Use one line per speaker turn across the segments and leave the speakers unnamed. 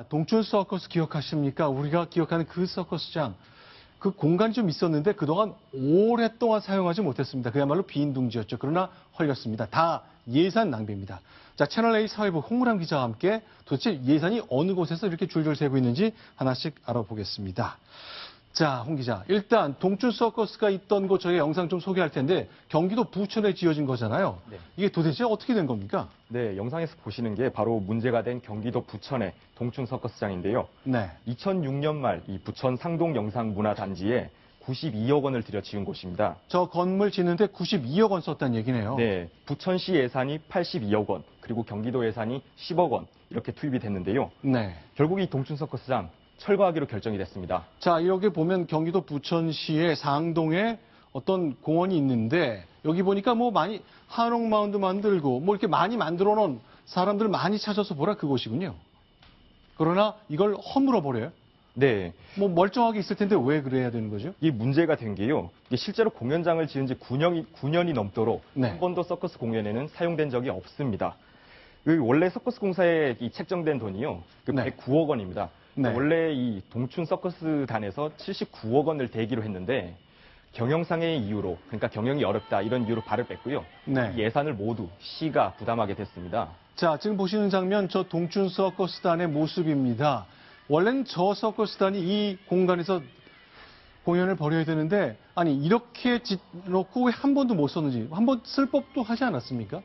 동춘 서커스 기억하십니까? 우리가 기억하는 그 서커스장, 그 공간이 좀 있었는데 그동안 오랫동안 사용하지 못했습니다. 그야말로 빈 둥지였죠. 그러나 헐렸습니다. 다 예산 낭비입니다. 자, 채널A 사회부 홍무람 기자와 함께 도대체 예산이 어느 곳에서 이렇게 줄줄 새고 있는지 하나씩 알아보겠습니다. 자, 홍 기자. 일단 동춘 서커스가 있던 곳 저희가 영상 좀 소개할 텐데 경기도 부천에 지어진 거잖아요.
네.
이게 도대체 어떻게 된 겁니까?
네, 영상에서 보시는 게 바로 문제가 된 경기도 부천의 동춘 서커스장인데요.
네.
2006년 말 이 부천 상동 영상문화단지에 92억 원을 들여 지은 곳입니다.
저 건물 짓는데 92억 원 썼다는 얘기네요.
네, 부천시 예산이 82억 원, 그리고 경기도 예산이 10억 원 이렇게 투입이 됐는데요.
네.
결국 이 동춘 서커스장 철거하기로 결정이 됐습니다.
자, 이렇게 보면 경기도 부천시의 상동에 어떤 공원이 있는데 여기 보니까 뭐 많이 한옥마을도 만들고 뭐 이렇게 많이 만들어 놓은 사람들 많이 찾아서 보라 그곳이군요. 그러나 이걸 허물어 버려요.
네,
뭐 멀쩡하게 있을 텐데 왜 그래야 되는 거죠?
이 문제가 된 게요. 이게 실제로 공연장을 지은 지 9년이 넘도록
네.
한 번도 서커스 공연에는 사용된 적이 없습니다. 원래 서커스 공사에 이 책정된 돈이요.
네.
109억 원입니다.
네.
원래 이 동춘 서커스단에서 79억 원을 대기로 했는데 경영상의 이유로, 그러니까 경영이 어렵다 이런 이유로 발을 뺐고요.
네.
이 예산을 모두 시가 부담하게 됐습니다.
자, 지금 보시는 장면 저 동춘 서커스단의 모습입니다. 원래는 저 서커스단이 이 공간에서 공연을 벌여야 되는데 아니 이렇게 짓놓고 왜 한 번도 못 썼는지 한번 쓸 법도 하지 않았습니까?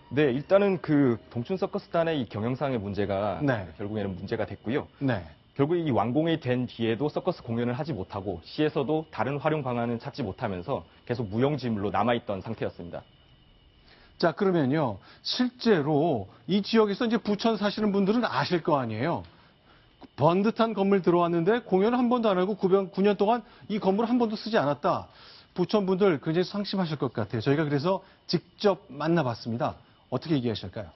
네, 일단은 그 동춘 서커스단의 이 경영상의 문제가
네.
결국에는 문제가 됐고요.
네.
결국 이 완공이 된 뒤에도 서커스 공연을 하지 못하고 시에서도 다른 활용 방안을 찾지 못하면서 계속 무용지물로 남아있던 상태였습니다.
자, 그러면요. 실제로 이 지역에서 이제 부천 사시는 분들은 아실 거 아니에요. 번듯한 건물 들어왔는데 공연을 한 번도 안 하고 9년 동안 이 건물을 한 번도 쓰지 않았다. 부천 분들 굉장히 상심하실 것 같아요. 저희가 그래서 직접 만나봤습니다. 어떻게 얘기하실까요?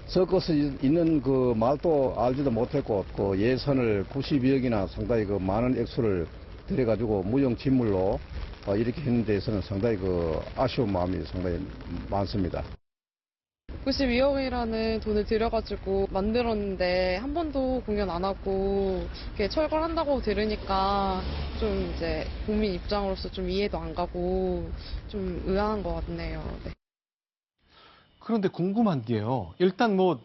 서커스 있는 그 말도 알지도 못했고 그 예산을 92억이나 상당히 그 많은 액수를 들여가지고 무용지물로 이렇게 했는 데에서는 상당히 그 아쉬운 마음이 상당히 많습니다.
92억이라는 돈을 들여가지고 만들었는데 한 번도 공연 안 하고 이렇게 철거를 한다고 들으니까 좀 이제 국민 입장으로서 좀 이해도 안 가고 좀 의아한 것 같네요. 네.
그런데 궁금한 게요. 일단 뭐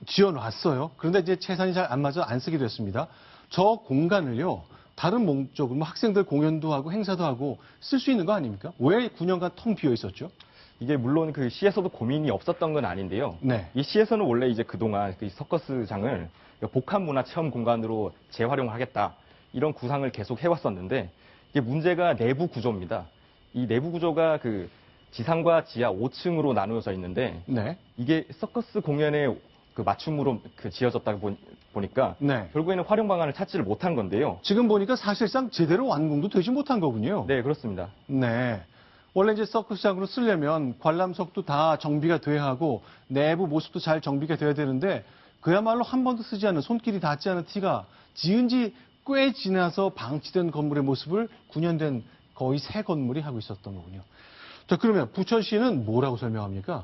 지어놨어요. 그런데 이제 채산이 잘 안 맞아 안 쓰게 됐습니다. 저 공간을요. 다른 목적으로 뭐 학생들 공연도 하고 행사도 하고 쓸 수 있는 거 아닙니까? 왜 9년간 텅 비어 있었죠?
이게 물론 그 시에서도 고민이 없었던 건 아닌데요.
네.
이 시에서는 원래 이제 그동안 그 서커스장을 복합문화 체험 공간으로 재활용하겠다 이런 구상을 계속 해왔었는데 이게 문제가 내부 구조입니다. 이 내부 구조가 그 지상과 지하 5층으로 나누어져 있는데
네.
이게 서커스 공연에 그 맞춤으로 그 지어졌다 보니까
네.
결국에는 활용 방안을 찾지를 못한 건데요.
지금 보니까 사실상 제대로 완공도 되지 못한 거군요.
네, 그렇습니다.
네. 원래 이제 서커스장으로 쓰려면 관람석도 다 정비가 돼야 하고 내부 모습도 잘 정비가 돼야 되는데 그야말로 한 번도 쓰지 않은 손길이 닿지 않은 티가 지은 지 꽤 지나서 방치된 건물의 모습을 9년 된 거의 새 건물이 하고 있었던 거군요. 자, 그러면 부천시는 뭐라고 설명합니까?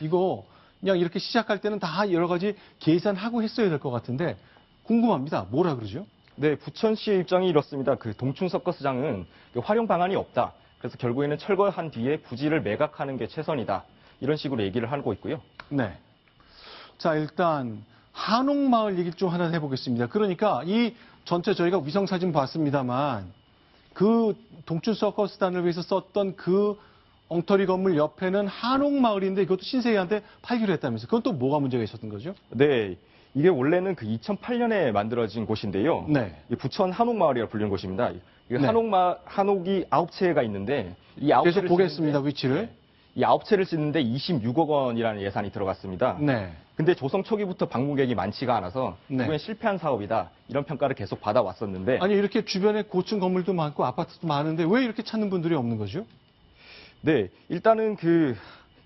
이거 그냥 이렇게 시작할 때는 다 여러 가지 계산하고 했어야 될 것 같은데 궁금합니다. 뭐라 그러죠?
네, 부천시의 입장이 이렇습니다. 그 동춘 서커스장은 활용 방안이 없다. 그래서 결국에는 철거한 뒤에 부지를 매각하는 게 최선이다. 이런 식으로 얘기를 하고 있고요.
네. 자, 일단 한옥마을 얘기 좀 하나 해보겠습니다. 그러니까 이 전체 저희가 위성사진 봤습니다만 그 동춘 서커스단을 위해서 썼던 그 엉터리 건물 옆에는 한옥마을인데 이것도 신세계한테 팔기로 했다면서 그건 또 뭐가 문제가 있었던 거죠?
네, 이게 원래는 그 2008년에 만들어진 곳인데요.
네.
이 부천 한옥마을이라고 불리는 곳입니다. 이
네.
한옥이 9채가 있는데 이 9채를
계속 보겠습니다. 위치를.
이 9채를 짓는데 26억 원이라는 예산이 들어갔습니다.
네.
근데 조성 초기부터 방문객이 많지가 않아서
네.
결국엔 실패한 사업이다. 이런 평가를 계속 받아왔었는데
아니 이렇게 주변에 고층 건물도 많고 아파트도 많은데 왜 이렇게 찾는 분들이 없는 거죠?
네, 일단은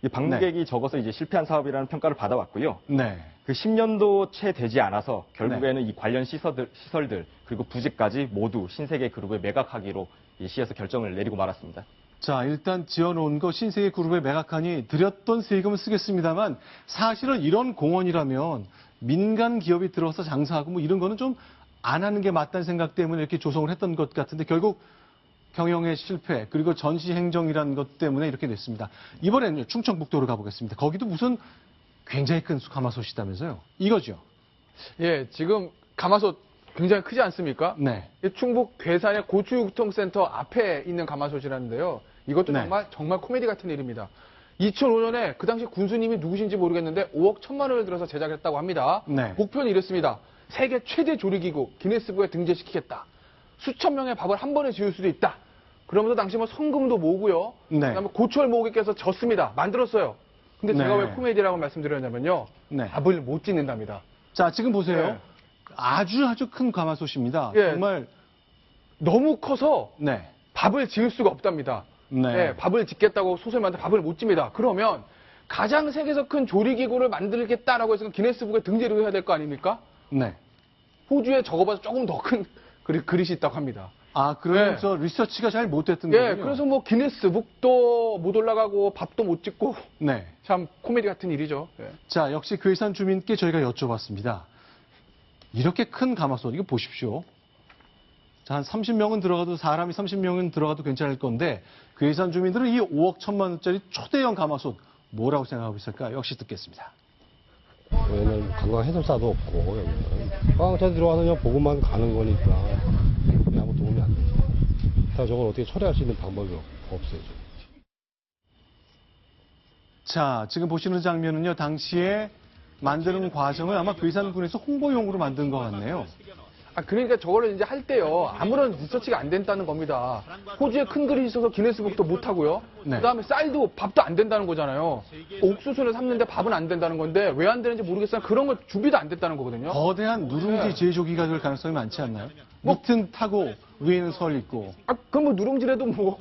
이 방문객이 적어서 이제 실패한 사업이라는 평가를 받아왔고요.
네.
그 10년도 채 되지 않아서 결국에는 이 관련 시설들 그리고 부지까지 모두 신세계 그룹에 매각하기로 이 시에서 결정을 내리고 말았습니다.
자, 일단 지어놓은 거 신세계 그룹의 매각하니 들였던 세금을 쓰겠습니다만 사실은 이런 공원이라면 민간 기업이 들어서 장사하고 뭐 이런 거는 좀 안 하는 게 맞다는 생각 때문에 이렇게 조성을 했던 것 같은데 결국 경영의 실패 그리고 전시 행정이라는 것 때문에 이렇게 됐습니다. 이번에는 충청북도로 가보겠습니다. 거기도 무슨 굉장히 큰 가마솥이다면서요? 이거죠?
예, 지금 가마솥 굉장히 크지 않습니까?
네.
충북 괴산의 고추유통센터 앞에 있는 가마솥이라는데요. 이것도
네.
정말 코미디 같은 일입니다. 2005년에 그 당시 군수님이 누구신지 모르겠는데 5억 1천만 원을 들어서 제작했다고 합니다.
네.
목표는 이렇습니다. 세계 최대 조리기구 기네스북에 등재시키겠다. 수천 명의 밥을 한 번에 지을 수도 있다. 그러면서 당시 뭐 성금도 모으고요.
네.
그다음에 고철 모으기께서 졌습니다. 만들었어요. 근데 제가
네.
왜 코미디라고 말씀드렸냐면요.
네.
밥을 못 짓는답니다.
자, 지금 보세요.
네.
아주 큰 가마솥입니다.
예.
정말
너무 커서
네.
밥을 지을 수가 없답니다.
네.
네, 밥을 짓겠다고 소설 만든 밥을 못 집니다. 그러면 가장 세계에서 큰 조리기구를 만들겠다라고 해서 기네스북에 등재를 해야 될 거 아닙니까?
네.
호주에 적어봐서 조금 더 큰 그릇이 있다고 합니다.
아, 그러면서 리서치가 잘 못됐던 거군요.
예, 그래서 뭐 기네스북도 못 올라가고 밥도 못 짓고
네.
참 코미디 같은 일이죠. 예.
자, 역시 괴산 주민께 저희가 여쭤봤습니다. 이렇게 큰 가마솥, 이거 보십시오. 자, 한 30명은 들어가도, 사람이 30명은 들어가도 괜찮을 건데, 괴산 주민들은 이 5억 1천만 원짜리 초대형 가마솥, 뭐라고 생각하고 있을까? 역시 듣겠습니다.
여기는 관광 해설사도 없고, 여기는. 관광차 들어와서 그냥 보고만 가는 거니까, 아무 도움이 안 되죠. 다 저걸 어떻게 처리할 수 있는 방법이 없어요, 지금.
자, 지금 보시는 장면은요, 당시에 만드는 과정을 아마 괴산군에서 홍보용으로 만든 것 같네요.
아, 그러니까 저거를 이제 할 때요, 아무런 리서치가 안 된다는 겁니다. 호주에 큰 그릇이 있어서 기네스북도 못 하고요.
네.
그 다음에 쌀도 밥도 안 된다는 거잖아요. 옥수수를 삶는데 밥은 안 된다는 건데 왜 안 되는지 모르겠어요. 그런 거 준비도 안 됐다는 거거든요.
거대한 누룽지
네.
제조기가 될 가능성이 많지 않나요? 밑은 타고 위에는 설 있고.
아, 그럼 뭐 누룽지라도 뭐.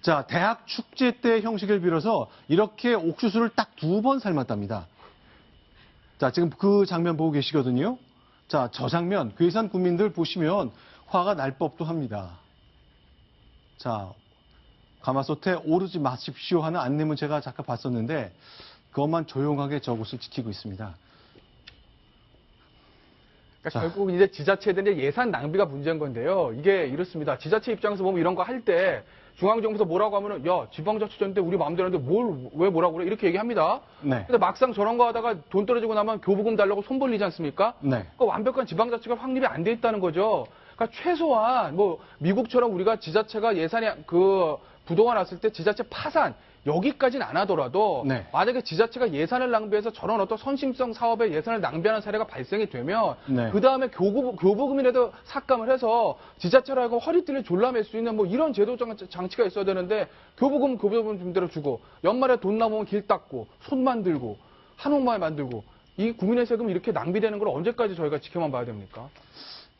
자, 대학 축제 때 형식을 빌어서 이렇게 옥수수를 딱 2번 삶았답니다. 자, 지금 그 장면 보고 계시거든요. 자, 저 장면, 괴산 국민들 보시면 화가 날 법도 합니다. 자, 가마솥에 오르지 마십시오 하는 안내문 제가 잠깐 봤었는데, 그것만 조용하게 저곳을 지키고 있습니다.
그러니까
자.
결국 이제 지자체들의 예산 낭비가 문제인 건데요. 이게 이렇습니다. 지자체 입장에서 보면 이런 거 할 때 중앙정부에서 뭐라고 하면은 야 지방자치단체 우리 마음대로 하는데 왜 뭐라고 그래 이렇게 얘기합니다.
네.
근데 막상 저런 거 하다가 돈 떨어지고 나면 교부금 달라고 손 벌리지 않습니까?
네.
그러니까 완벽한 지방자치가 확립이 안 돼 있다는 거죠. 그러니까 최소한 뭐 미국처럼 우리가 지자체가 예산이 그 부도가 났을 때 지자체 파산 여기까지는 안 하더라도
네.
만약에 지자체가 예산을 낭비해서 저런 어떤 선심성 사업에 예산을 낭비하는 사례가 발생이 되면
네.
그 다음에 교부금이라도 삭감을 해서 지자체로 하여금 허리띠를 졸라맬 수 있는 뭐 이런 제도 장치가 있어야 되는데 교부금 준대로 주고 연말에 돈 남으면 길 닦고 손 만들고 한옥마을 만들고 이 국민의 세금 이렇게 낭비되는 걸 언제까지 저희가 지켜만 봐야 됩니까?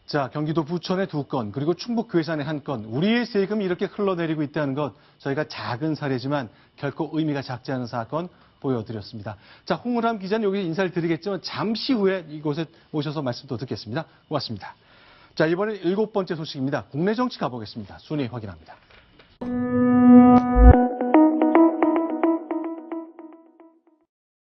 자, 경기도 부천의 2건, 그리고 충북 괴산의 1건, 우리의 세금이 이렇게 흘러내리고 있다는 것, 저희가 작은 사례지만 결코 의미가 작지 않은 사건 보여드렸습니다. 자, 홍은람 기자는 여기 인사를 드리겠지만 잠시 후에 이곳에 모셔서 말씀 또 듣겠습니다. 고맙습니다. 자, 이번엔 7번째 소식입니다. 국내 정치 가보겠습니다. 순위 확인합니다.